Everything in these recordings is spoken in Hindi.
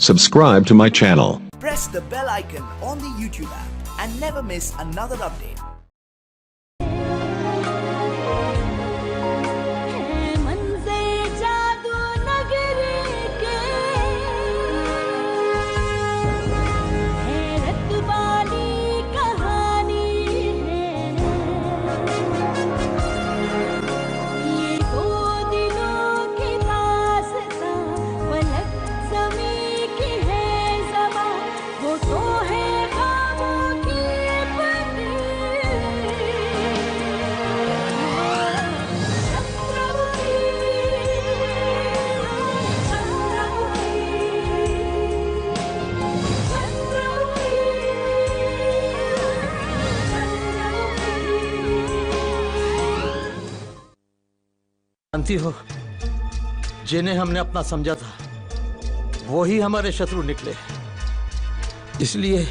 subscribe to my channel. Press the bell icon on the YouTube app and never miss another update. जानती हो, जिन्हें हमने अपना समझा था वो ही हमारे शत्रु निकले। इसलिए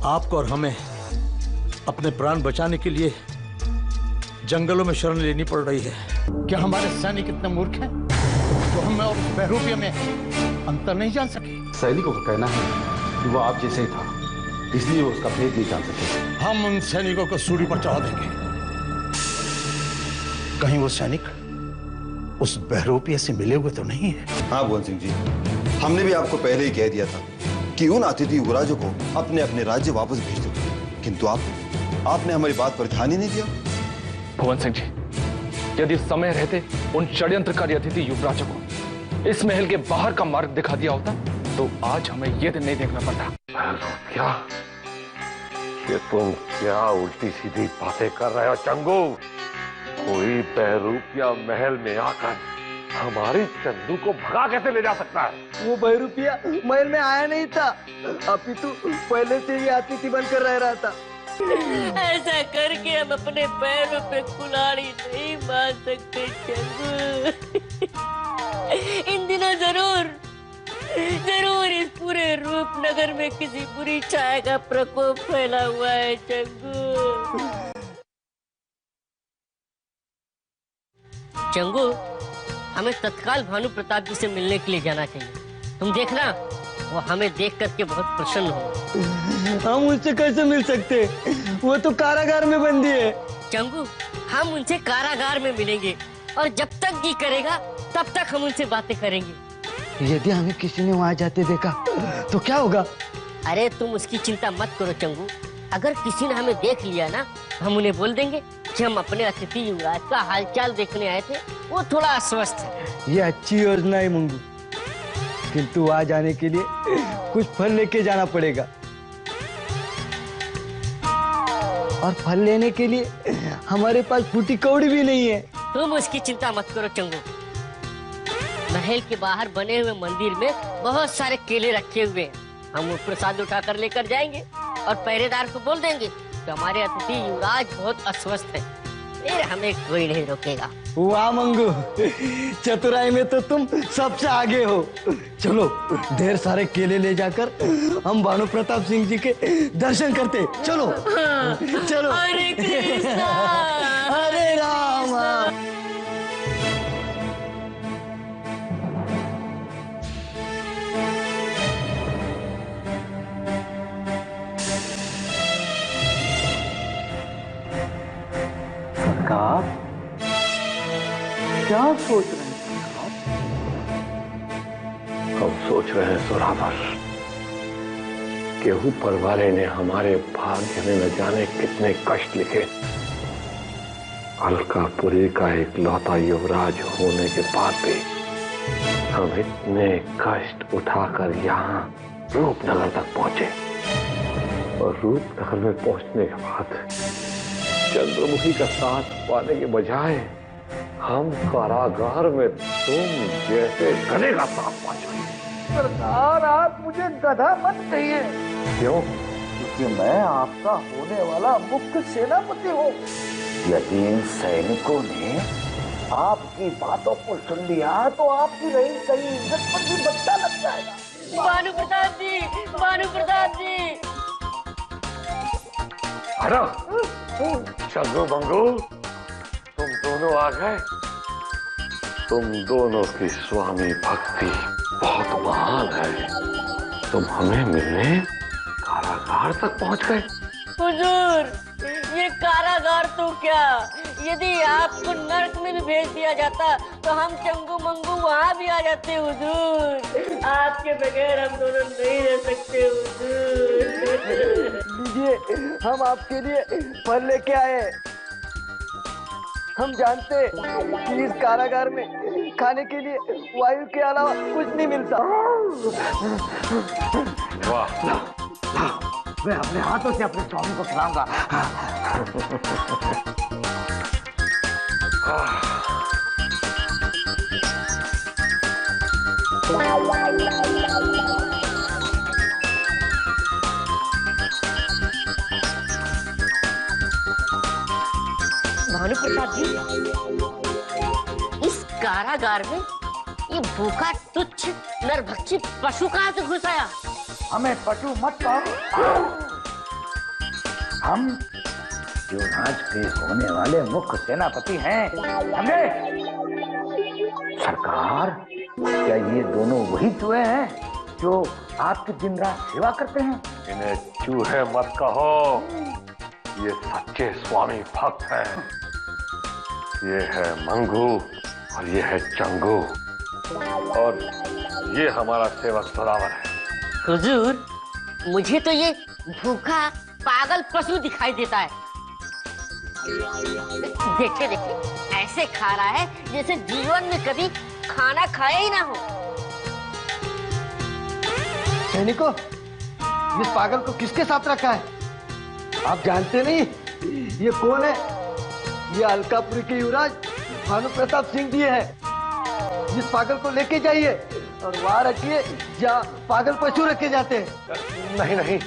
आपको और हमें अपने प्राण बचाने के लिए जंगलों में शरण लेनी पड़ रही है। क्या हमारे सैनिक इतने मूर्ख हैं तो हमें और बहरूपिया में अंतर नहीं जान सके? सैनिकों का कहना है कि वो आप जैसे ही था, इसलिए वो उसका भेद नहीं जान सके। हम उन सैनिकों को सूली पर चढ़ा देंगे। कहीं वो सैनिक उस बहरूपिया से मिले हुए तो नहीं है? हाँ भुवन सिंह जी, हमने भी आपको पहले ही कह दिया था कि उन अतिथि युवराजों को अपने अपने राज्य वापस भेज दो, किंतु आपने हमारी बात पर ध्यान ही नहीं दिया। भुवन सिंह जी, यदि समय रहते उन षड्यंत्रकारी अतिथि युवराजों को इस महल के बाहर का मार्ग दिखा दिया होता तो आज हमें यह दिन नहीं देखना पड़ता। क्या ये तुम क्या उल्टी सीधी बातें कर रहे हो चंगू? कोई बहरूपिया महल में आकर हमारी चंदू को भगा कैसे ले जा सकता है? वो बहरूपिया महल में आया नहीं था, अपितु पहले से ही अतिथि बनकर रह रहा था। ऐसा करके हम अपने पैरों पे कुल्हाड़ी नहीं मार सकते चंगू। इन दिनों जरूर इस पूरे रूपनगर में किसी बुरी छाया का प्रकोप फैला हुआ है चंगू। चंगू, हमें तत्काल भानु प्रताप जी से मिलने के लिए जाना चाहिए। तुम देखना, वो हमें देख करके बहुत प्रसन्न हो। हम उनसे कैसे मिल सकते? वो तो कारागार में बंदी है। चंगू, हम उनसे कारागार में मिलेंगे और जब तक जी करेगा तब तक हम उनसे बातें करेंगे। यदि हमें किसी ने वहाँ जाते देखा तो क्या होगा? अरे तुम उसकी चिंता मत करो चंगू। अगर किसी ने हमें देख लिया ना, हम उन्हें बोल देंगे कि हम अपने अतिथि युवराज का हालचाल देखने आए थे, वो थोड़ा अस्वस्थ है। ये अच्छी योजना है मंगू, किंतु वहाँ जाने के लिए कुछ फल लेके जाना पड़ेगा, और फल लेने के लिए हमारे पास फूटी कौड़ी भी नहीं है। तुम उसकी चिंता मत करो चंगू। महल के बाहर बने हुए मंदिर में बहुत सारे केले रखे हुए हैं। हम वो प्रसाद उठाकर लेकर जाएंगे और पहरेदार को बोल देंगे कि हमारे अतिथि युवराज बहुत अस्वस्थ है, फिर हमें कोई नहीं रोकेगा। वाह मंगू, चतुराई में तो तुम सबसे आगे हो। चलो ढेर सारे केले ले जाकर हम भानु प्रताप सिंह जी के दर्शन करते। चलो चलो। हरे कृष्णा हरे राम। क्या सोच रहे हैं? हम सोच रहे हैं सुरावर, केहू परवारे ने हमारे भाग्य में न जाने कितने कष्ट लिखे। अलकापुरी का इकलौता युवराज होने के बाद भी हम इतने कष्ट उठाकर यहाँ रूपनगर तक पहुंचे, और रूपनगर में पहुंचने के बाद चंद्रमुखी का साथ पाने के बजाय हम कारागार में तुम जैसे गधे का साथ पाए। सरकार, आप मुझे गधा मत कहिए। क्यों? क्योंकि मैं आपका होने वाला मुख्य सेनापति हूँ। यदि इन सैनिकों ने आपकी बातों को सुन लिया तो आपकी रही सही इज्जत पर भी बच्चा लग जाएगा। भानु प्रताप जी, भानु प्रताप जी। चंगू बंगू, तुम दोनों आ गए। तुम दोनों की स्वामी भक्ति बहुत बहाल है, तुम हमें मिलने कारागार तक पहुंच गए। हुजूर, ये कारागार तो क्या, यदि आपको नर्क में भी भेज दिया जाता तो हम चंगू मंगू वहाँ भी आ जाते हुजूर। आपके बगैर हम दोनों नहीं रह सकते हुजूर। लीजिए, हम आपके लिए फल लेके आए। हम जानते हैं कि इस कारागार में खाने के लिए वायु के अलावा कुछ नहीं मिलता। वाह, मैं अपने हाथों से अपने स्वामी को खिलाऊंगा। भानु प्रताप जी, इस कारागार में ये भूखा तुच्छ नरभक्षी पशु कहाँ से घुस आया? हमें पशु मत कहो, हम युवराज के होने वाले मुख्य सेनापति हैं। समझे? सरकार, क्या ये दोनों वही चूहे हैं जो आपकी दिन रात सेवा करते हैं? इन्हें चूहे मत कहो, ये सच्चे स्वामी भक्त हैं। ये है मंगू और ये है चंगू, और ये हमारा सेवक जोरावर है। हुजूर, मुझे तो ये भूखा पागल पशु दिखाई देता है। देखिए देखिए, ऐसे खा रहा है जैसे जीवन में कभी खाना खाया ही ना हो। सैनिकों, इस पागल को किसके साथ रखा है? आप जानते नहीं ये कौन है? ये अलकापुरी के युवराज भानु प्रताप सिंह जी है। इस पागल को लेके जाइए और वहां रखिए जहाँ पागल पशु रखे जाते हैं। नहीं नहीं,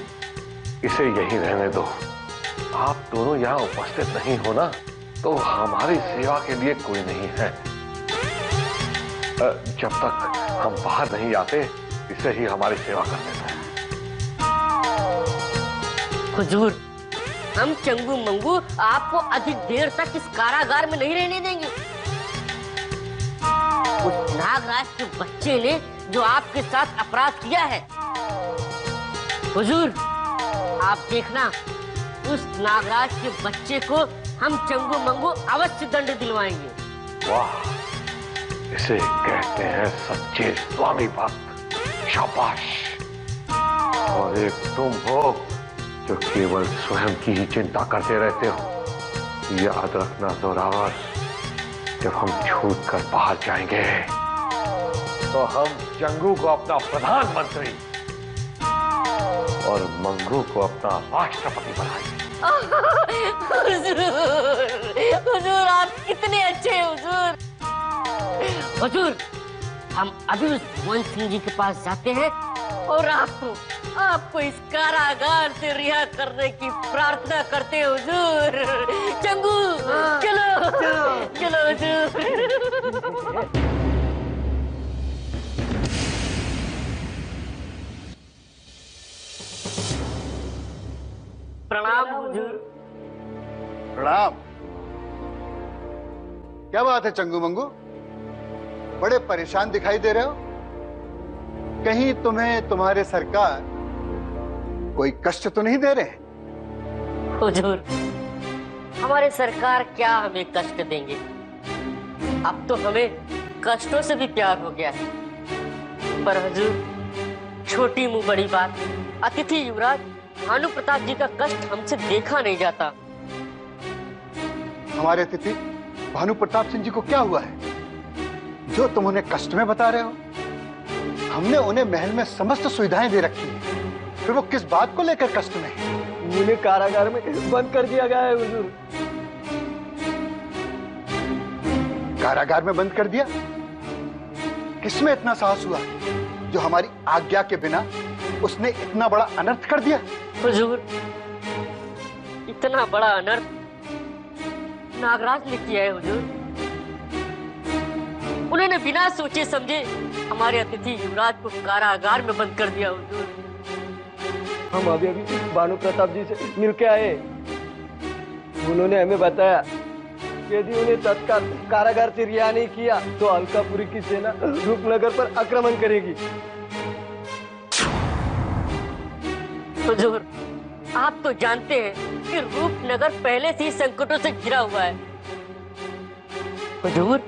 इसे यहीं रहने दो। आप दोनों यहाँ उपस्थित नहीं हो ना, तो हमारी सेवा के लिए कोई नहीं है। जब तक हम बाहर नहीं आते, इसे ही हमारी सेवा करने दो। हुजूर, हम चंगू मंगू आपको अधिक देर तक इस कारागार में नहीं रहने देंगे। उस नागराज के बच्चे ने जो आपके साथ अपराध किया है, हुजूर, आप देखना, उस नागराज के बच्चे को हम चंगू मंगू अवश्य दंड दिलवाएंगे। वाह, इसे कहते हैं सच्चे स्वामी भक्त। शाबाश। और एक तुम हो जो केवल स्वयं की ही चिंता करते रहते हो। याद रखना जोरावर, जब हम छूट कर बाहर जाएंगे तो हम चंगू को अपना प्रधानमंत्री और मंगू को अपना राष्ट्रपति बनाएंगे। हुजूर, हुजूर, आप कितने अच्छे हैं हुजूर। हुजूर, हम अभी उस भुवन सिंह जी के पास जाते हैं और आपको इस कारागार से रिहा करने की प्रार्थना करते हैं हुजूर। चंगू, चलो चलो हुजूर। प्रणाम हुजूर। प्रणाम। क्या बात है चंगू मंगू, बड़े परेशान दिखाई दे रहे हो? कहीं तुम्हें तुम्हारे सरकार कोई कष्ट तो नहीं दे रहे? हुजूर, हमारे सरकार क्या हमें कष्ट देंगे? अब तो हमें कष्टों से भी प्यार हो गया है। पर हुजूर, छोटी मुंह बड़ी बात, अतिथि युवराज भानु प्रताप जी का कष्ट हमसे देखा नहीं जाता। हमारे अतिथि भानु प्रताप सिंह जी को क्या हुआ है जो तुम उन्हें कष्ट में बता रहे हो? हमने उन्हें महल में समस्त सुविधाएं दे रखी हैं, फिर वो किस बात को लेकर कष्ट में है? उन्हें कारागार में बंद कर दिया गया है हुजूर। कारागार में बंद कर दिया? किसमें इतना साहस हुआ जो हमारी आज्ञा के बिना उसने इतना बड़ा अनर्थ कर दिया? हुजूर, इतना बड़ा अनर्थ नागराज ने किया है हुजूर। उन्होंने बिना सोचे समझे हमारे अतिथि युवराज को कारागार में बंद कर दिया हुजूर। हम अभी भानु प्रताप जी से मिल के आए। उन्होंने हमें बताया यदि उन्हें तत्काल कारागार से रिहा नहीं किया तो अलकापुरी की सेना रूपनगर पर आक्रमण करेगी। हुजूर, आप तो जानते हैं कि रूपनगर पहले से ही संकटों से घिरा हुआ है। हुजूर,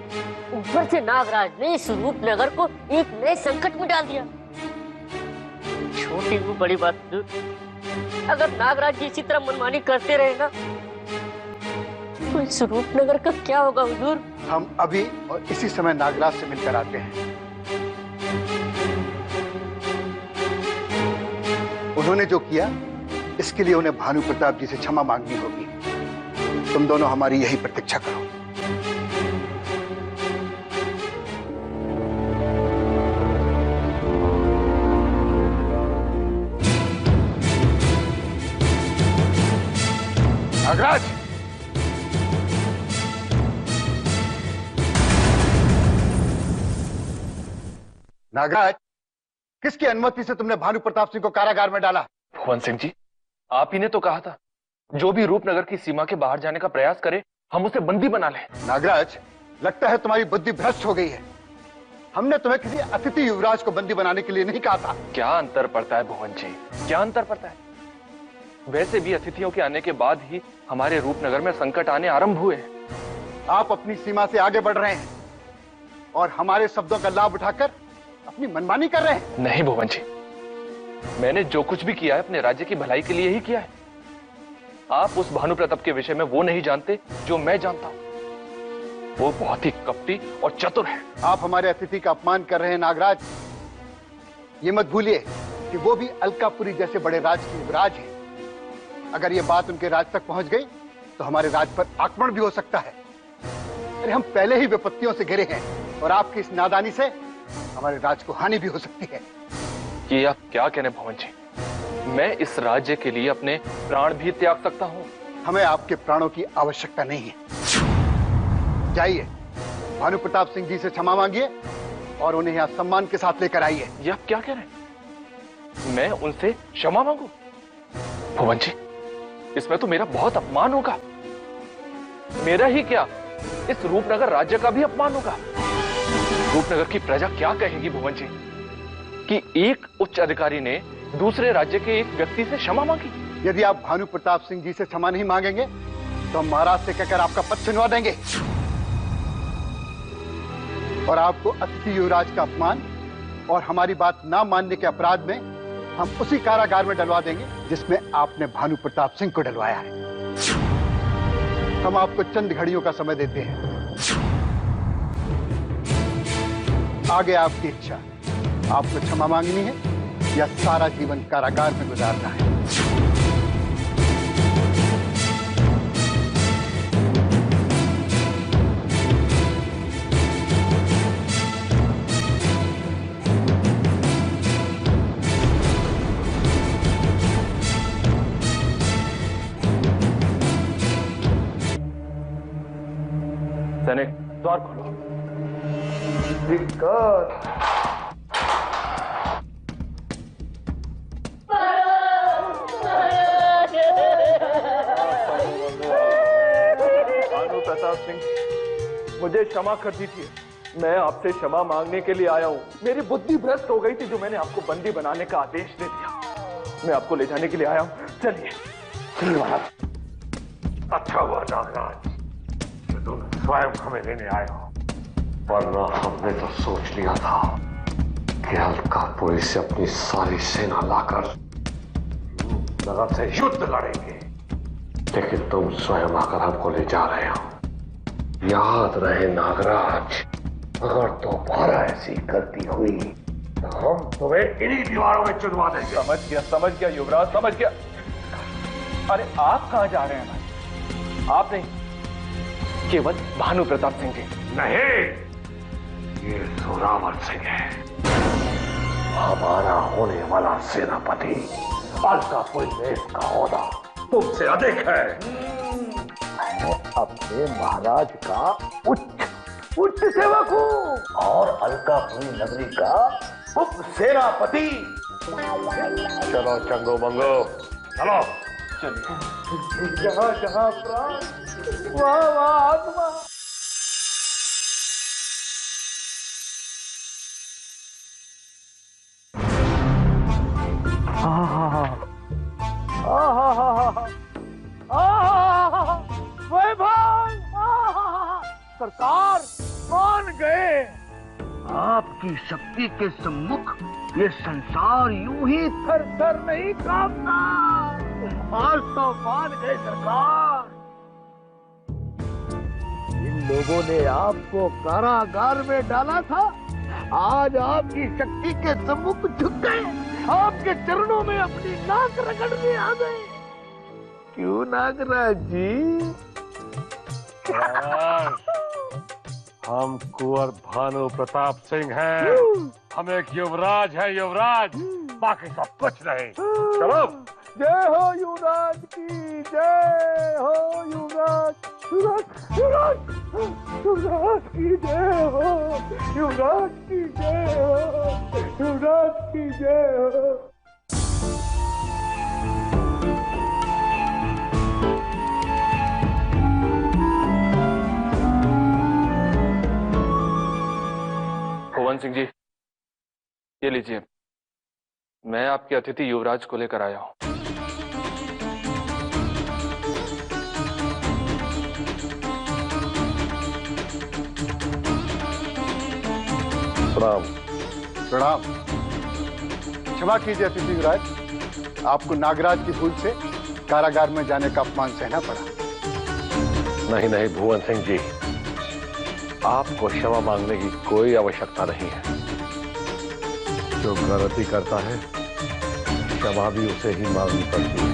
ऊपर से नागराज ने इस रूपनगर को एक नए संकट में डाल दिया। छोटी वो बड़ी बात हुजूर, अगर नागराज जी इसी तरह मनमानी करते रहे ना तो इस रूपनगर का क्या होगा हुजूर? हम अभी और इसी समय नागराज से मिलकर आते हैं। उन्होंने जो किया इसके लिए उन्हें भानु प्रताप जी से क्षमा मांगनी होगी। तुम दोनों हमारी यही प्रतीक्षा करो। नागराज, नागराज, किसकी अनुमति से तुमने भानु प्रताप सिंह को कारागार में डाला? भुवन सिंह जी, आप ही ने तो कहा था जो भी रूपनगर की सीमा के बाहर जाने का प्रयास करे हम उसे बंदी बना लें। नागराज, लगता है तुम्हारी बुद्धि भ्रष्ट हो गई है। हमने तुम्हें किसी अतिथि युवराज को बंदी बनाने के लिए नहीं कहा था। क्या अंतर पड़ता है भुवन जी, क्या अंतर पड़ता है? वैसे भी अतिथियों के आने के बाद ही हमारे रूपनगर में संकट आने आरंभ हुए हैं। आप अपनी सीमा से आगे बढ़ रहे हैं और हमारे शब्दों का लाभ उठाकर अपनी मनमानी कर रहे हैं। नहीं भुवन जी, मैंने जो कुछ भी किया है अपने राज्य की भलाई के लिए ही किया है। आप उस भानु प्रताप के विषय में वो नहीं जानते जो मैं जानता हूं। वो बहुत ही कपटी और चतुर है। आप हमारे अतिथि का अपमान कर रहे हैं नागराज। ये मत भूलिए कि वो भी अलकापुरी जैसे बड़े राज के युवराज हैं। अगर ये बात उनके राज तक पहुंच गई तो हमारे राज पर आक्रमण भी हो सकता है। अरे हम पहले ही विपत्तियों से घिरे हैं और आपकी इस नादानी से हमारे राज को हानि भी हो सकती है। ये आप क्या कहने भवन जी? मैं इस राज्य के लिए अपने प्राण भी त्याग सकता हूं। हमें आपके प्राणों की आवश्यकता नहीं है। जाइए, भानु प्रताप सिंह जी से क्षमा मांगिए और उन्हें यहाँ सम्मान के साथ लेकर आइए। ये आप क्या कह रहे हैं? मैं उनसे क्षमा मांगू? भुवन जी, इसमें तो मेरा बहुत अपमान होगा। मेरा ही क्या, इस रूपनगर राज्य का भी अपमान होगा। रूपनगर की प्रजा क्या कहेगी भुवन जी कि एक उच्च अधिकारी ने दूसरे राज्य के एक व्यक्ति से क्षमा मांगी? यदि आप भानु प्रताप सिंह जी से क्षमा नहीं मांगेंगे तो हम महाराज से कहकर आपका पद छिनवा देंगे और आपको अतिथि युवराज का अपमान और हमारी बात ना मानने के अपराध में हम उसी कारागार में डलवा देंगे जिसमें आपने भानु प्रताप सिंह को डलवाया है। हम आपको चंद घड़ियों का समय देते हैं। आगे आपकी इच्छा, आपको क्षमा मांगनी है या सारा जीवन कारागार में गुजारना है? सैनिक, द्वार खोलो। भानु प्रताप सिंह, मुझे क्षमा कर दीजिए। मैं आपसे क्षमा मांगने के लिए आया हूँ। मेरी बुद्धि भ्रष्ट हो गई थी जो मैंने आपको बंदी बनाने का आदेश दे दिया। मैं आपको ले जाने के लिए आया हूँ। चलिए। अच्छा हुआ नागराज, तुम स्वयं हमें लेने आए हो, वरना हमने तो सोच लिया था कि अलकापुरी से अपनी सारी सेना लाकर रूपनगर से युद्ध लड़ेंगे, लेकिन तुम स्वयं आकर हमको ले जा रहे हो। याद रहे नागराज, अगर दोबारा ऐसी गलती हुई तो हम तुम्हें इन्हीं दीवारों में चुनवा देंगे। समझ गया युवराज, समझ गया। अरे आप कहां जा रहे हैं भाई? आप नहीं, केवल भानु प्रताप सिंह जी। नहीं, ये जोरावर सिंह है, हमारा होने वाला सेनापति। अलकापुरी में इसका ओहदा तुमसे अधिक है। मैं अपने महाराज का उच्च सेवक हूँ और अलकापुरी नगरी का उप सेनापति। चलो चंगो मंगो, चलो। चलिए। जहाँ जहाँ प्राण वाह वाह आत्मा। सरकार मान गए। आपकी शक्ति के सम्मुख ये संसार यूं ही थर थर नहीं कांपता। आज तो मान गए सरकार। इन लोगों ने आपको कारागार में डाला था, आज आपकी शक्ति के सम्मुख झुक गए, आपके चरणों में अपनी नाक रगड़ने आ गए। क्यों नागराज जी? हम कुंवर भानु प्रताप सिंह हैं। हम एक युवराज हैं, युवराज, बाकी सब कुछ नहीं। चलो। जय हो युवराज की, जय हो युवराज, युवराज युवराज युवराज की जय हो, युवराज की जय हो, युवराज की जय हो। भुवन सिंह जी, ये लीजिए, मैं आपके अतिथि युवराज को लेकर आया हूं। प्रणाम। प्रणाम। क्षमा कीजिए अतिथि युवराज, आपको नागराज की भूल से कारागार में जाने का अपमान सहना पड़ा। नहीं नहीं भुवन सिंह जी, आपको क्षमा मांगने की कोई आवश्यकता नहीं है। जो गलती करता है क्षमा भी उसे ही मांगनी पड़ती है।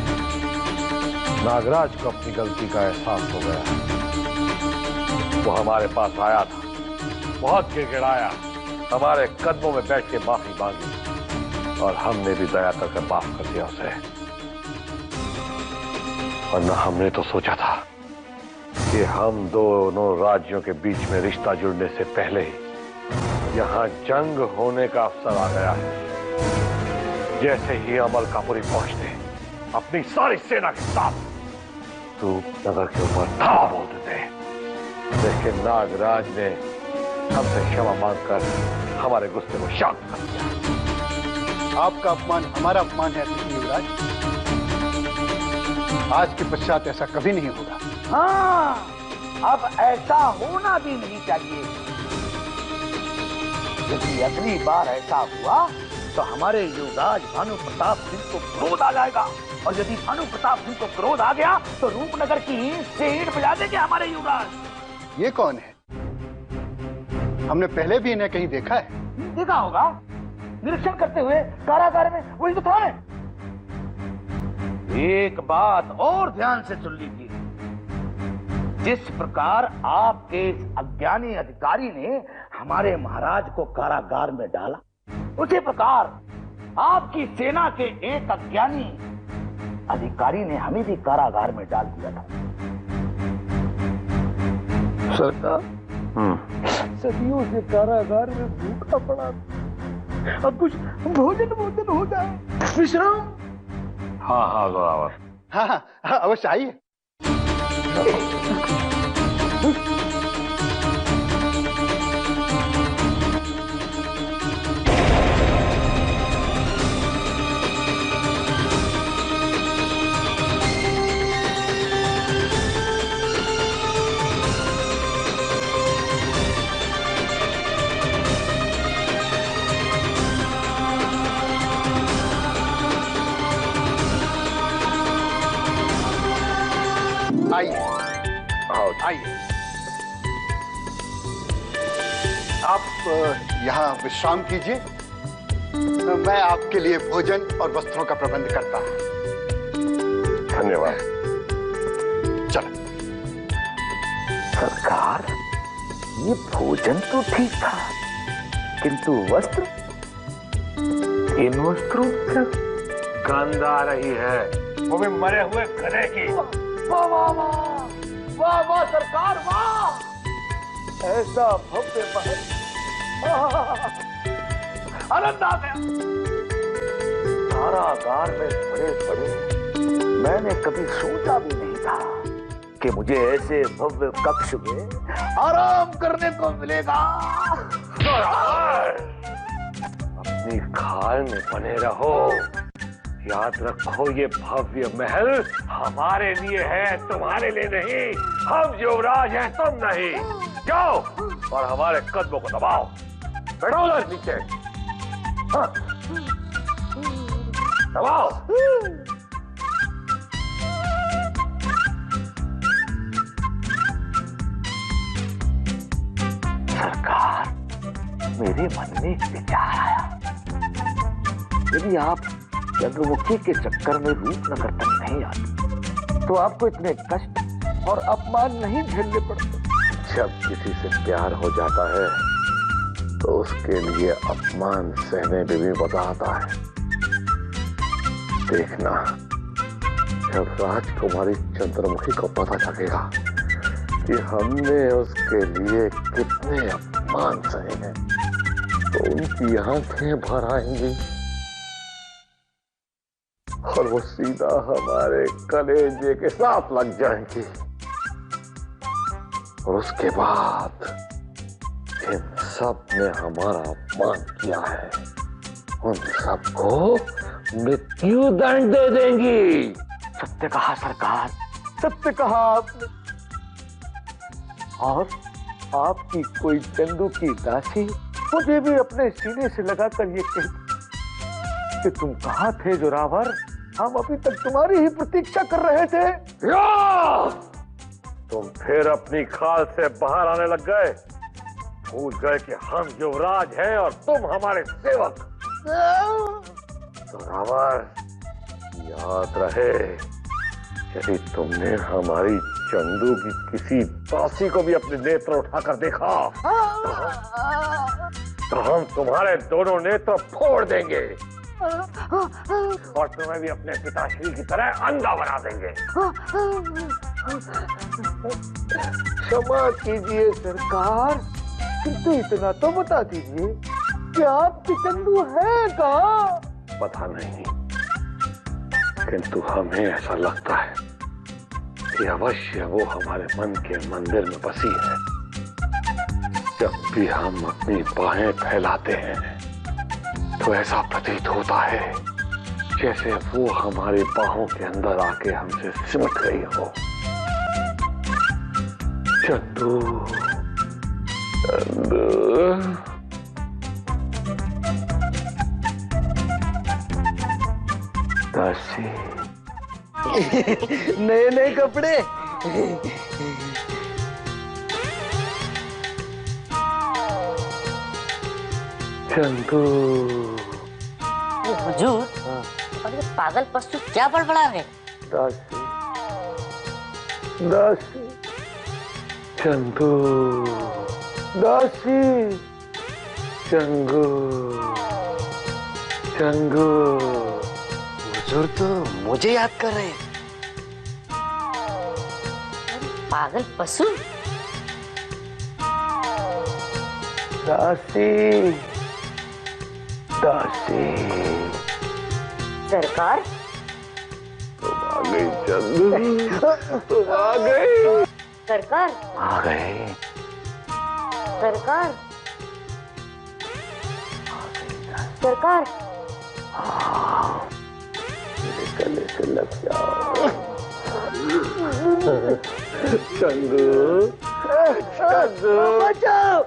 नागराज को अपनी गलती का एहसास हो गया। वो हमारे पास आया था, बहुत गिड़गिड़ाया, हमारे कदमों में बैठ के माफी मांगी और हमने भी दया करके माफ कर दिया उसे। वरना हमने तो सोचा था कि हम दोनों राज्यों के बीच में रिश्ता जुड़ने से पहले ही यहाँ जंग होने का अवसर आ गया है। जैसे ही अमलकापुरी पहुंचते अपनी सारी सेना के साथ रूपनगर के ऊपर धावा बोल देते, लेकिन नागराज ने हमसे क्षमा मांगकर हमारे गुस्से को शांत कर दिया। आपका अपमान हमारा अपमान है अतिथि युवराज। आज के पश्चात ऐसा कभी नहीं होगा। हाँ, अब ऐसा होना भी नहीं चाहिए। यदि अगली बार ऐसा हुआ तो हमारे युवराज भानु प्रताप सिंह को क्रोध आ जाएगा, और यदि भानु प्रताप सिंह को क्रोध आ गया तो रूपनगर की ईंट से ईंट बजा देंगे हमारे युवराज। ये कौन है? हमने पहले भी इन्हें कहीं देखा है। देखा होगा, निरीक्षण करते हुए कारागार में, वही तो था। एक बात और ध्यान से सुन लीजिए, जिस प्रकार आपके इस अज्ञानी अधिकारी ने हमारे महाराज को कारागार में डाला, उसी प्रकार आपकी सेना के एक अज्ञानी अधिकारी ने हमें भी कारागार में डाल दिया था। सरकार, सदियों से कारागार में भूखा पड़ा, अब कुछ भोजन हो जाए, विश्राम। हाँ हाँ जोरावर। हाँ हाँ अवश्य आइए। आइए आइए, आप यहाँ विश्राम कीजिए। मैं आपके लिए भोजन और वस्त्रों का प्रबंध करता हूँ। धन्यवाद। चलो। सरकार, ये भोजन तो ठीक था, किंतु वस्त्र, इन वस्त्रों पर गंध आ रही है, वो भी मरे हुए गधे की। वाह वाह वाह वाह वाह सरकार, वाह! ऐसा भव्य महल, आनंद आ गया। कारागार में पड़े पड़े मैंने कभी सोचा भी नहीं था कि मुझे ऐसे भव्य कक्ष में आराम करने को मिलेगा। अपनी खाल में बने रहो। याद रखो, ये भव्य महल हमारे लिए है, तुम्हारे लिए नहीं। हम युवराज हैं, तुम नहीं। जाओ और हमारे कदमों को दबाओ। बैठो उधर नीचे। हाँ। दबाओ। सरकार, मेरे मन में एक विचार आया। यदि आप चंद्रमुखी के चक्कर में रूपनगर तक नहीं आते तो आपको इतने कष्ट और अपमान नहीं झेलने पड़ते। जब किसी से प्यार हो जाता है तो उसके लिए अपमान सहने में भी मजा आता है। देखना, जब राजकुमारी चंद्रमुखी को पता चलेगा कि हमने उसके लिए कितने अपमान सहे हैं तो उनकी आंखें भर आएंगी और वो सीधा हमारे कलेजे के साथ लग जाएंगी। और उसके बाद इन सब ने हमारा अपमान किया है, उन सबको मृत्यु दंड दे देंगी। सत्य कहा सरकार, सत्य कहा आपने। और आपकी कोई चंदू की दासी मुझे भी अपने सीने से लगाकर ये कहती कि तुम कहाँ थे जोरावर, हम अभी तक तुम्हारी ही प्रतीक्षा कर रहे थे। तुम फिर अपनी खाल से बाहर आने लग गए। भूल गए कि हम युवराज हैं और तुम हमारे सेवक। जोरावर, याद रहे, यदि तुमने हमारी चंदू की किसी दासी को भी अपने नेत्र उठाकर देखा तो हम तुम्हारे दोनों नेत्र फोड़ देंगे और तुम्हें भी अपने पिताश्री की तरह अंधा बना देंगे। क्षमा कीजिए सरकार, किंतु इतना तो बता दीजिए कि आपकी चंदू है कहाँ? पता नहीं, किंतु हमें ऐसा लगता है कि अवश्य वो हमारे मन के मंदिर में बसी है। जब भी हम अपनी बाहें फैलाते हैं तो ऐसा प्रतीत होता है जैसे वो हमारी बाहों के अंदर आके हमसे सिमट गई हो। चंदू, चंदू, दासी, नए नए कपड़े। चंदू। हुजूर, और ये पागल पशु क्या बड़बड़ा है? दासी, दासी, चंदू, दासी, चंगू, चंगू। हुजूर तो मुझे याद कर रहे हैं। पागल पशु। दासी, दासी। सरकार, तुम आ गई चंदू, तुम आ गई। सरकार, आ गए। सरकार, सरकार। मेरे गले से लग जाओ। चंदू, चंदू, बचाओ।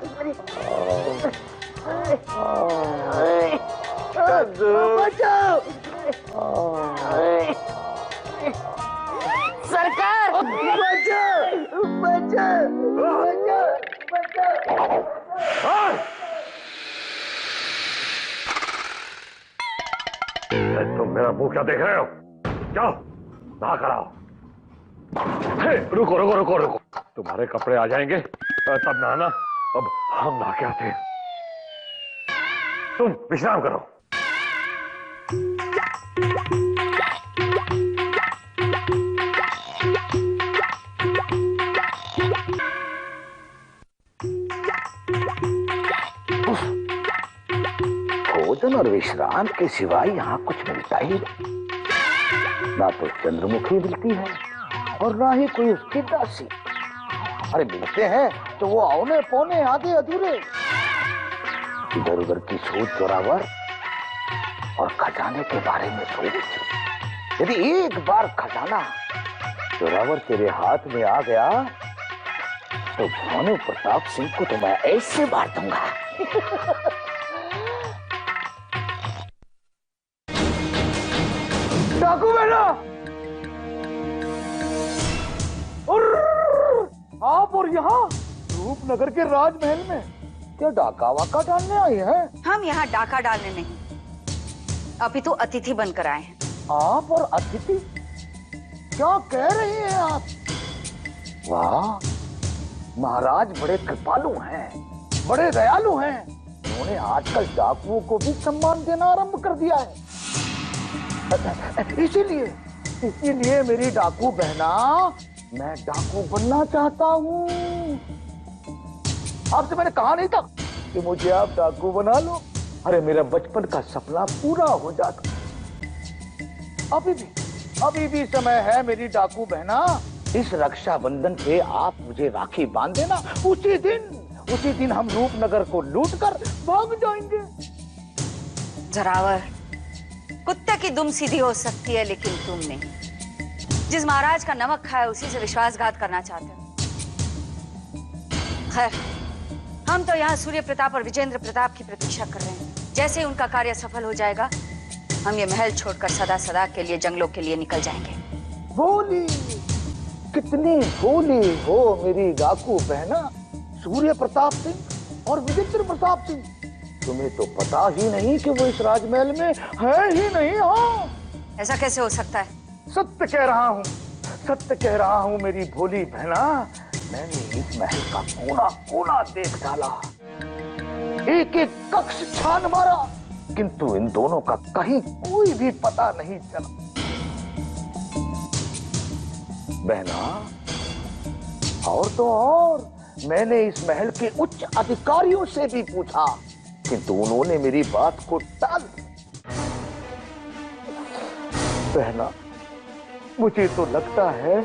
चंदू, बचाओ। सरकार, बचाओ, बचाओ, बचाओ, बचाओ। तुम मेरा मुंह क्या देख रहे हो? जाओ, नहा कर आओ। रुको रुको रुको रुको, तुम्हारे कपड़े आ जाएंगे तब नहाना। अब हम नहा के आते हैं, तुम विश्राम करो। भोजन और विश्राम के सिवाय यहाँ कुछ मिलता ही नहीं। ना तो चंद्रमुखी मिलती है और ना ही कोई उसकी दासी। अरे मिलते हैं तो वो औने पौने आधे अधूरे। इधर उधर की सोच जोरावर और खजाने के बारे में सोच। यदि एक बार खजाना जोरावर तेरे हाथ में आ गया तो भानु प्रताप सिंह को तो मैं ऐसे मार दूंगा। डाकू बेटा, आप और यहाँ रूपनगर के राजमहल में क्या डाका वाका डालने आए हैं? हम यहाँ डाका डालने नहीं, अभी तो अतिथि बनकर आए हैं। आप और अतिथि? क्या कह रही हैं आप? वाह, महाराज बड़े कृपालु हैं, बड़े दयालु हैं। उन्होंने आजकल डाकुओं को भी सम्मान देना आरंभ कर दिया है। इसीलिए मेरी डाकू बहना, मैं डाकू बनना चाहता हूँ। आपसे मैंने कहा नहीं था कि मुझे आप डाकू बना लो? अरे मेरा बचपन का सपना पूरा हो जाता। अभी भी समय है मेरी डाकू बहना। इस रक्षाबंधन पे आप मुझे राखी बांध देना। उसी दिन हम रूपनगर को लूटकर भाग जाएंगे। जरावर, कुत्ते की दुम सीधी हो सकती है लेकिन तुम नहीं। जिस महाराज का नमक खाए उसी से विश्वासघात करना चाहते हो। खैर, हम तो यहाँ सूर्य प्रताप और विजेंद्र प्रताप की प्रतीक्षा कर रहे हैं। जैसे ही उनका कार्य सफल हो जाएगा, हम ये महल छोड़कर सदा सदा के लिए जंगलों के लिए निकल जाएंगे। भोली, कितनी भोली हो मेरी डाकू बहना। सूर्य प्रताप सिंह और विजेंद्र प्रताप सिंह, तुम्हें तो पता ही नहीं कि वो इस राजमहल में है ही नहीं। हाँ, ऐसा कैसे हो सकता है? सत्य कह रहा हूँ मेरी भोली बहना। मैंने इस महल का कोना कोना देख डाला, एक एक कक्ष छान मारा, किंतु इन दोनों का कहीं कोई भी पता नहीं चला। बहना, और तो और मैंने इस महल के उच्च अधिकारियों से भी पूछा, किंतु उन्होंने मेरी बात को टाल दिया। बहना, मुझे तो लगता है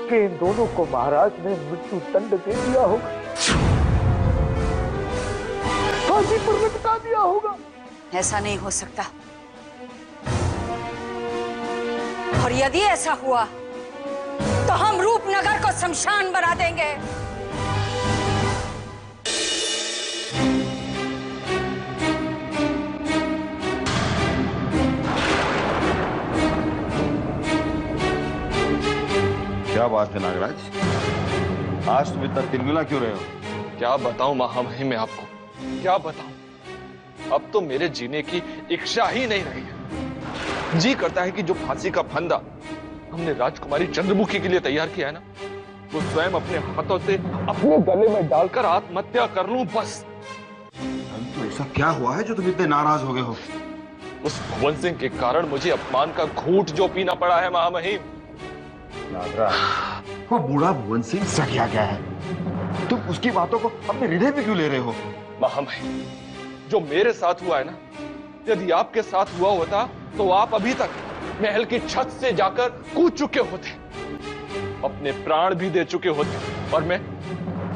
कि इन दोनों को महाराज ने मृत्यु दंड दे दिया होगा, फांसी पर लटका दिया होगा। ऐसा नहीं हो सकता, और यदि ऐसा हुआ तो हम रूपनगर को शमशान बना देंगे। क्या बात है नागराज, आज तुम इतना तिलमिला क्यों रहे हो? क्या बताऊं महामहिम मैं आपको, क्या बताऊं। अब तो मेरे जीने की इच्छा ही नहीं रही है। जी करता है कि जो फांसी का फंदा हमने राजकुमारी चंद्रमुखी के लिए तैयार किया है ना, वो स्वयं अपने हाथों से अपने गले में डालकर आत्महत्या कर लूं बस। तो ऐसा क्या हुआ है जो तुम इतने नाराज हो गए हो? उस भुवन सिंह के कारण मुझे अपमान का घूंट जो पीना पड़ा है महामहिम। नागराज, वो बूढ़ा भुवन सिंह सकिया गया है, तुम उसकी बातों को अपने हृदय में क्यों ले रहे हो? महामहिम, जो मेरे साथ हुआ है ना, यदि आपके साथ हुआ होता तो आप अभी तक महल की छत से जाकर कूद चुके होते, अपने प्राण भी दे चुके होते, और मैं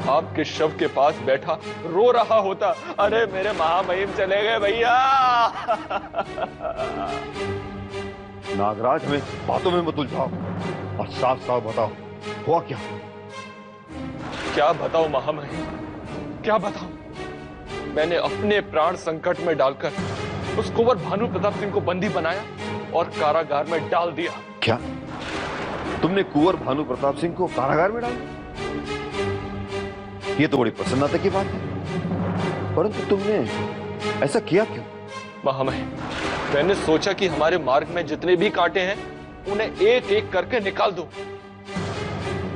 आपके शव के पास बैठा रो रहा होता, अरे मेरे महामहिम चले गए भैया। नागराज, हमें बातों में मत उलझाओ और साफ साफ बताओ, हुआ क्या? क्या बताओ महामहिम, क्या बताऊं? मैंने अपने प्राण संकट में डालकर उस कुंवर भानु प्रताप सिंह को बंदी बनाया और कारागार में डाल दिया। क्या तुमने कुंवर भानु प्रताप सिंह को कारागार में डाल दिया? ये तो बड़ी प्रसन्नता की बात है, परंतु तुमने ऐसा किया क्यों? महामहिम, मैंने सोचा कि हमारे मार्ग में जितने भी कांटे हैं उन्हें एक एक करके निकाल दो,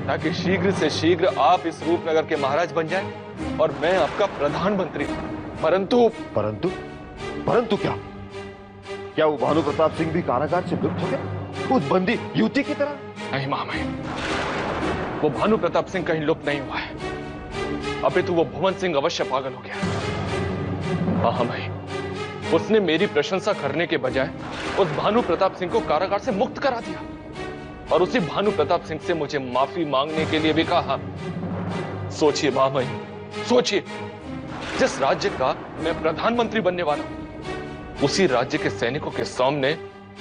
ताकि शीघ्र से शीघ्र आप इस रूपनगर के महाराज बन जाएं और मैं आपका प्रधानमंत्री। परंतु क्या वो भानु प्रताप सिंह भी कारागार से मुक्त हो गया, उस बंदी युवती की तरह? नहीं महामहिम, वो भानु प्रताप सिंह कहीं लुप्त नहीं हुआ है, अपितु वो भुवन सिंह अवश्य पागल हो गया। महामहिम, उसने मेरी प्रशंसा करने के बजाय उस भानु प्रताप सिंह को कारागार से मुक्त करा दिया। और उसी भानु प्रताप सिंह से मुझे माफी मांगने के लिए भी कहा। सोचिए महामहिम, सोचिए, जिस राज्य का मैं प्रधानमंत्री बनने वाला हूं, उसी राज्य के सैनिकों के सामने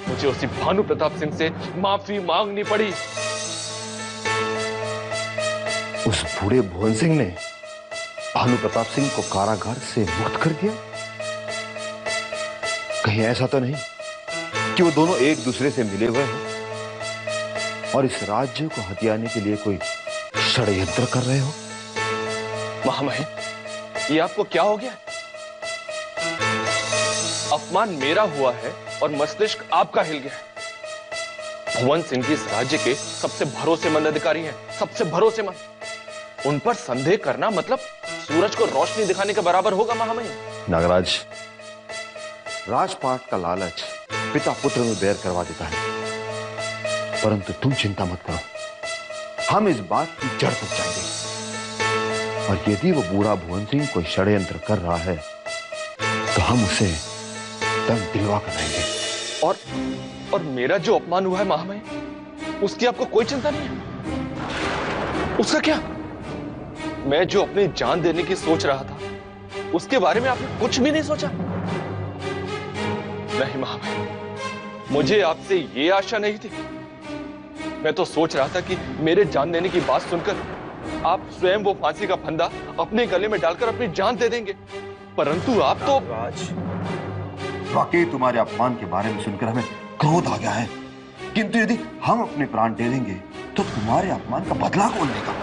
मुझे उसी भानु प्रताप सिंह से माफी मांगनी पड़ी। उस बूढ़े भुवन सिंह ने भानु प्रताप सिंह को कारागार से मुक्त कर दिया? कहीं ऐसा तो नहीं कि वो दोनों एक दूसरे से मिले हुए हैं और इस राज्य को हथियाने के लिए कोई षड्यंत्र कर रहे हो? महामहिम, ये आपको क्या हो गया? अपमान मेरा हुआ है और मस्तिष्क आपका हिल गया है। भुवन सिंह जी इस राज्य के सबसे भरोसेमंद अधिकारी हैं, सबसे भरोसेमंद। उन पर संदेह करना मतलब सूरज को रोशनी दिखाने के बराबर होगा महामहिम। नागराज, राजपाट का लालच पिता पुत्र में बैर करवा देता है, परंतु तुम चिंता मत करो, हम इस बात की जड़ तक जाएंगे और यदि वो बूढ़ा भुवन सिंह कोई षड्यंत्र कर रहा है तो हम उसे दम दिलवा कर रहेंगे। और मेरा जो अपमान हुआ है महामहिम, उसकी आपको कोई चिंता नहीं है? उसका क्या? मैं जो अपनी जान देने की सोच रहा था, उसके बारे में आपने कुछ भी नहीं सोचा? नहीं महामहिम, मुझे आपसे ये आशा नहीं थी। मैं तो सोच रहा था कि मेरे जान देने की बात सुनकर आप स्वयं वो फांसी का फंदा अपने गले में डालकर अपनी जान दे देंगे, परंतु आप तो। राज, वाकई तुम्हारे अपमान के बारे में सुनकर हमें क्रोध आ गया है, किंतु यदि हम अपने प्राण दे देंगे तो तुम्हारे अपमान का बदला कौन लेगा?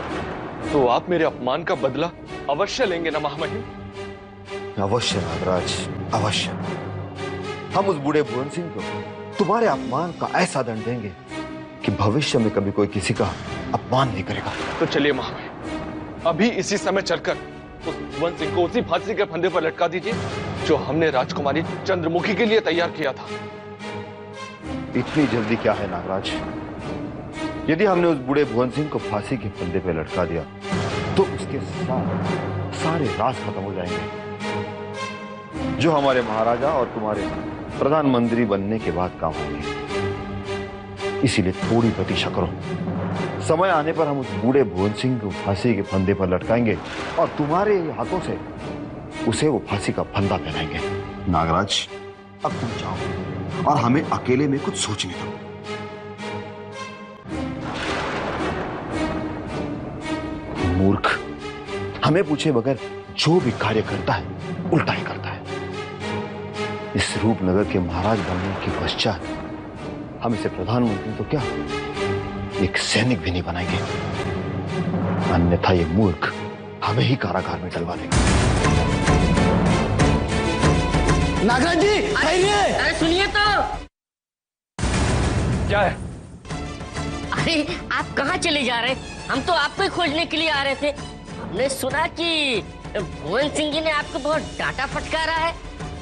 तो आप मेरे अपमान का बदला अवश्य लेंगे ना महामहिम? अवश्य नागराज, अवश्य। हम उस बूढ़े भुवन सिंह को तुम्हारे अपमान का ऐसा दंड देंगे कि भविष्य में कभी कोई किसी का अपमान नहीं करेगा। तो चलिए महामहिम, अभी इसी समय चलकर उस भुवन सिंह को उसी फांसी के फंदे पर लटका दीजिए जो हमने राजकुमारी चंद्रमुखी के लिए तैयार किया था। इतनी जल्दी क्या है नागराज? यदि हमने उस बूढ़े भुवन सिंह को फांसी के फंदे पर लटका दिया तो उसके सारे राज खत्म हो जाएंगे जो हमारे महाराजा और तुम्हारे प्रधानमंत्री बनने के बाद काम आएंगे। इसीलिए थोड़ी प्रतीक्षा करो, समय आने पर हम उस बूढ़े भुवन सिंह को फांसी के फंदे पर लटकाएंगे और तुम्हारे हाथों से उसे वो फांसी का फंदा पहनाएंगे। नागराज, अब तुम जाओ और हमें अकेले में कुछ सोचने दो। मूर्ख, हमें पूछे बगैर जो भी कार्य करता है उल्टा ही करता है। इस रूपनगर के महाराज बनने के पश्चात हम इसे प्रधानमंत्री तो क्या, एक सैनिक भी नहीं बनाएंगे, अन्यथा ये मूर्ख हमें ही कारागार में डलवा देगा। नागराज जी, अरे सुनिए तो। क्या है? अरे आप कहाँ चले जा रहे? हम तो आपको ही खोजने के लिए आ रहे थे। हमने सुना कि भुवन सिंह जी ने आपको बहुत डांटा फटकारा है,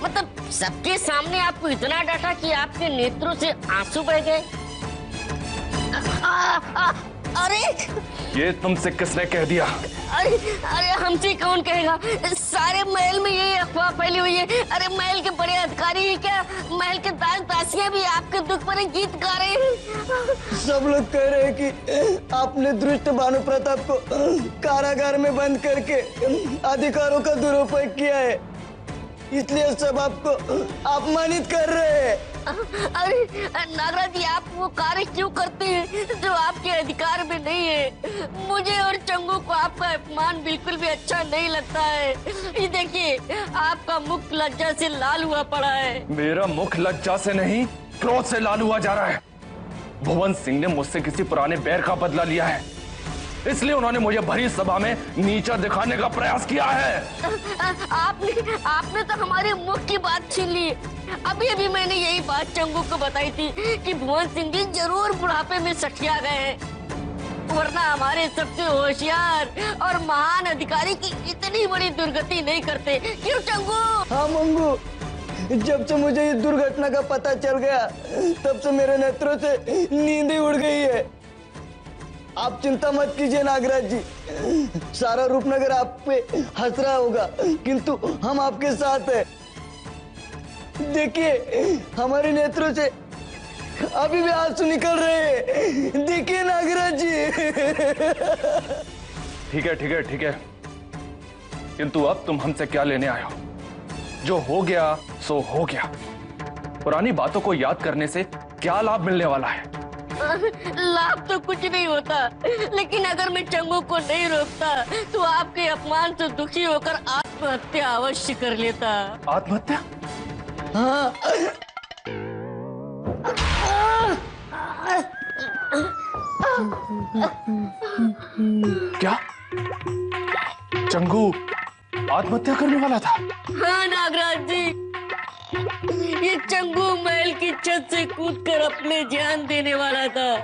मतलब सबके सामने आपको इतना डांटा कि आपके नेत्रों से आंसू बह गए। अरे ये तुमसे किसने कह दिया? अरे अरे हमसे कौन कहेगा? सारे महल में ये अफवाह फैली हुई है। अरे महल के बड़े अधिकारी ही क्या, महल के दास दासियां भी आपके दुख पर गीत गा रहे हैं। सब लोग कह रहे हैं कि आपने दुष्ट भानु प्रताप को कारागार में बंद करके अधिकारों का दुरुपयोग किया है, इसलिए सब आपको अपमानित कर रहे हैं। अरे नागराज जी, आप वो कार्य क्यों करते हैं जो आपके अधिकार में नहीं है? मुझे और चंगू को आपका अपमान बिल्कुल भी अच्छा नहीं लगता है। ये देखिए, आपका मुख लज्जा से लाल हुआ पड़ा है। मेरा मुख लज्जा से नहीं, क्रोध से लाल हुआ जा रहा है। भुवन सिंह ने मुझसे किसी पुराने बैर का बदला लिया है, इसलिए उन्होंने मुझे भरी सभा में नीचा दिखाने का प्रयास किया है। आपने तो हमारे मुख की बात छीन ली। अभी अभी मैंने यही बात चंगू को बताई थी कि भुवन सिंह जी जरूर बुढ़ापे में सठिया गए हैं, वरना हमारे सबसे होशियार और महान अधिकारी की इतनी बड़ी दुर्गति नहीं करते। क्यों चंगू? हाँ मंगू, जब से मुझे इस दुर्घटना का पता चल गया तब से मेरे नेत्रों से नींद ही उड़ गई है। आप चिंता मत कीजिए नागराज जी, सारा रूपनगर आप पे हंस रहा होगा, किंतु हम आपके साथ हैं। देखिए, हमारे नेत्रों से अभी भी आंसू निकल रहे हैं। देखिए नागराज जी। ठीक है ठीक है ठीक है, किंतु अब तुम हमसे क्या लेने आए हो? जो हो गया सो हो गया। पुरानी बातों को याद करने से क्या लाभ मिलने वाला है? लाभ तो कुछ नहीं होता, लेकिन अगर मैं चंगू को नहीं रोकता तो आपके अपमान से दुखी होकर आत्महत्या अवश्य कर लेता। आत्महत्या? हाँ। क्या चंगू आत्महत्या करने वाला था? हाँ नागराज जी, ये चंगू महल की छत से कूदकर अपने जान देने वाला था,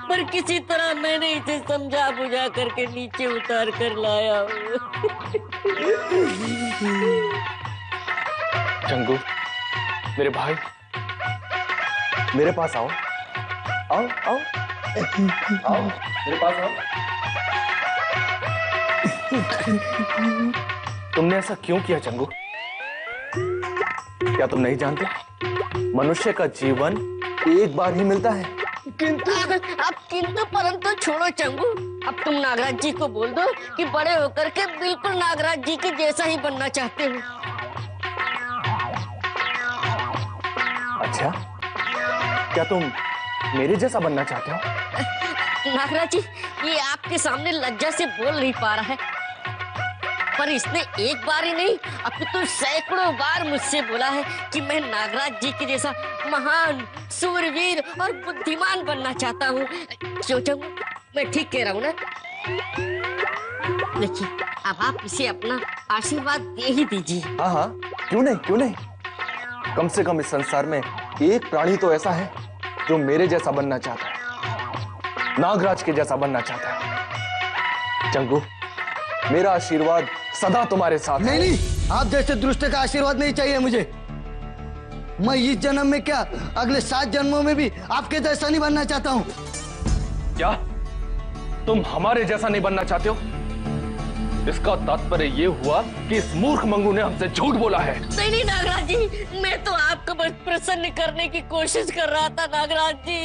पर किसी तरह मैंने इसे समझा बुझा करके नीचे उतार कर लाया। चंगू मेरे भाई, मेरे पास आओ आओ आओ आओ, मेरे पास आओ। तुमने ऐसा क्यों किया चंगू? क्या तुम नहीं जानते मनुष्य का जीवन एक बार ही मिलता है? अब किंतु परंतु छोड़ो चंगू, अब तुम नागराज जी को बोल दो कि बड़े होकर के बिल्कुल नागराज जी के जैसा ही बनना चाहते हो। अच्छा, क्या तुम मेरे जैसा बनना चाहते हो? नागराज जी, ये आपके सामने लज्जा से बोल नहीं पा रहा है, पर इसने एक बार ही नहीं अपितु सैकड़ों बार मुझसे बोला है कि मैं नागराज जी के जैसा महान, सूरवीर और बुद्धिमान बनना चाहता हूँ। क्यों चंगू, मैं ठीक कह रहा हूँ ना? देखिए, अब आप इसे अपना आशीर्वाद दे ही दीजिए। हाँ हाँ, क्यों नहीं क्यों नहीं। कम से कम इस संसार में एक प्राणी तो ऐसा है जो मेरे जैसा बनना चाहता है, नागराज के जैसा बनना चाहता है। चंगू, मेरा आशीर्वाद सदा तुम्हारे साथ है। नहीं, आप जैसे दुष्ट का आशीर्वाद नहीं चाहिए मुझे। मैं इस जन्म में क्या, अगले 7 जन्मों में भी आपके जैसा नहीं बनना चाहता हूँ। क्या तुम हमारे जैसा नहीं बनना चाहते हो? इसका तात्पर्य ये हुआ कि इस मूर्ख मंगू ने हमसे झूठ बोला है। नहीं नागराज जी, मैं तो आपको बस प्रसन्न करने की कोशिश कर रहा था नागराज जी,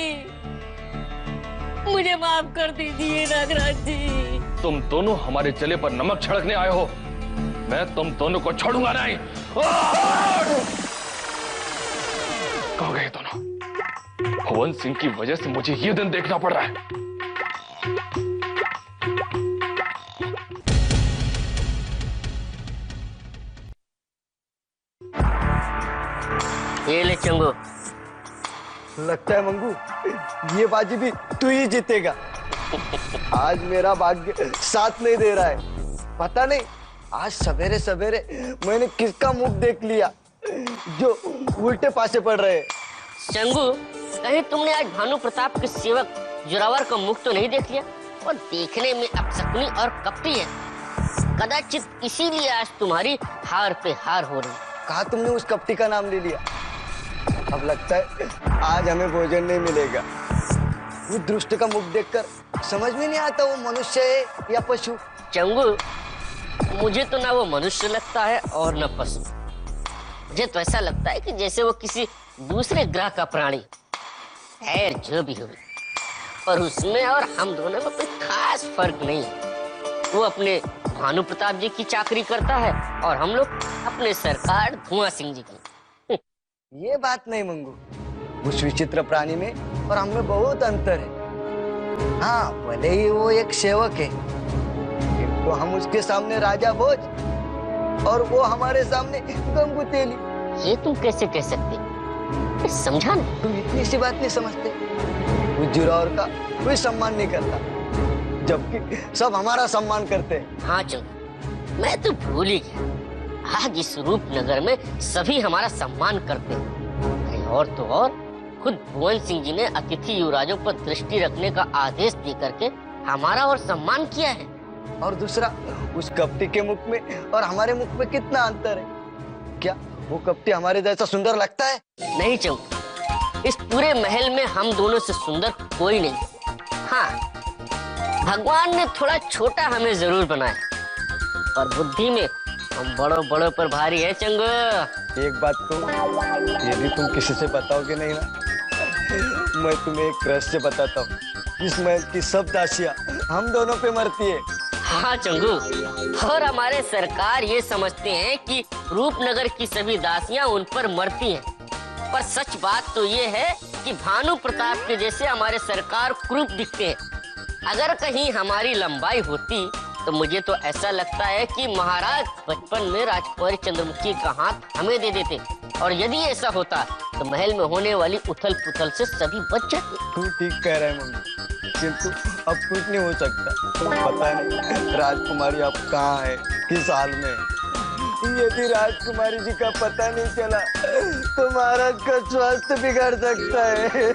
मुझे माफ कर दीजिए नागराज जी। तुम दोनों हमारे जले पर नमक छिड़कने आए हो, मैं तुम दोनों को छोड़ूंगा नहीं। कहाँ गए दोनों? भुवन सिंह की वजह से मुझे ये दिन देखना पड़ रहा है। ये ले चंगू। लगता है मंगू, ये बाजी भी तू ही जीतेगा। आज मेरा भाग्य साथ नहीं दे रहा है। पता नहीं आज सवेरे सवेरे मैंने किसका मुख देख लिया जो उल्टे पासे पड़ रहे हैं। चंगू, कहीं तुमने आज भानु प्रताप के सेवक जोरावर का मुख तो नहीं देख लिया? और देखने में अपशकुनी और कपटी है, कदाचित इसीलिए आज तुम्हारी हार पे हार हो रही। कहा तुमने उस कपटी का नाम ले लिया। अब लगता है आज हमें भोजन नहीं मिलेगा। वो दुष्ट का मुख देखकर समझ में नहीं आता वो मनुष्य है या पशु। चंगू, मुझे तो ना वो मनुष्य लगता है और न पशु। मुझे तो ऐसा लगता है कि जैसे वो किसी दूसरे ग्रह का प्राणी। खैर जो भी हो, पर उसमें और हम दोनों में कोई खास फर्क नहीं है। वो अपने भानु प्रताप जी की चाकरी करता है और हम लोग अपने सरकार धुआं सिंह जी की। ये बात नहीं मंगू, उस विचित्र प्राणी में और हमें बहुत अंतर है। हाँ, भले ही वो एक सेवक है, तो हम उसके सामने राजा भोज और वो हमारे सामने गंगू तेली। ये तुम कैसे कह सकते? समझा नहीं। तुम इतनी सी बात नहीं समझते। उस जोरावर का कोई सम्मान नहीं करता, जबकि सब हमारा सम्मान करते हैं। हाँ चंगू, मैं तो भूल ही गया। आज इस रूपनगर में सभी हमारा सम्मान करते हैं। और तो और खुद भुवन सिंह जी ने अतिथि युवराजों पर दृष्टि रखने का आदेश दे करके हमारा और सम्मान किया है। और दूसरा, उस कपटी के मुख में और हमारे मुख में कितना अंतर है। क्या वो कपटी हमारे जैसा सुंदर लगता है? नहीं चंगू, इस पूरे महल में हम दोनों से सुंदर कोई नहीं। हाँ, भगवान ने थोड़ा छोटा हमें जरूर बनाया, और बुद्धि में हम बड़ों पर भारी है चंगू। एक बात तो ये भी तुम किसी से बताओगे नहीं ना मैं तुम्हें एक रहस्य बताता हूँ। इस महल की सब दासियां हम दोनों पे मरती है। हाँ चंगू, और हमारे सरकार ये समझते हैं कि रूपनगर की सभी दासियां उन पर मरती हैं। पर सच बात तो ये है कि भानु प्रताप के जैसे हमारे सरकार क्रूप दिखते हैं। अगर कहीं हमारी लंबाई होती तो मुझे तो ऐसा लगता है कि महाराज बचपन में राजकुमारी चंद्रमुखी का हाथ हमें दे देते, और यदि ऐसा होता तो महल में होने वाली उथल पुथल से सभी बच जाते। तू ठीक कह रहा है मम्मी, किंतु अब कुछ नहीं हो सकता। पता नहीं राजकुमारी अब कहाँ है, किस हाल में है। यदि राजकुमारी जी का पता नहीं चला तो महाराज का स्वास्थ्य बिगड़ सकता है।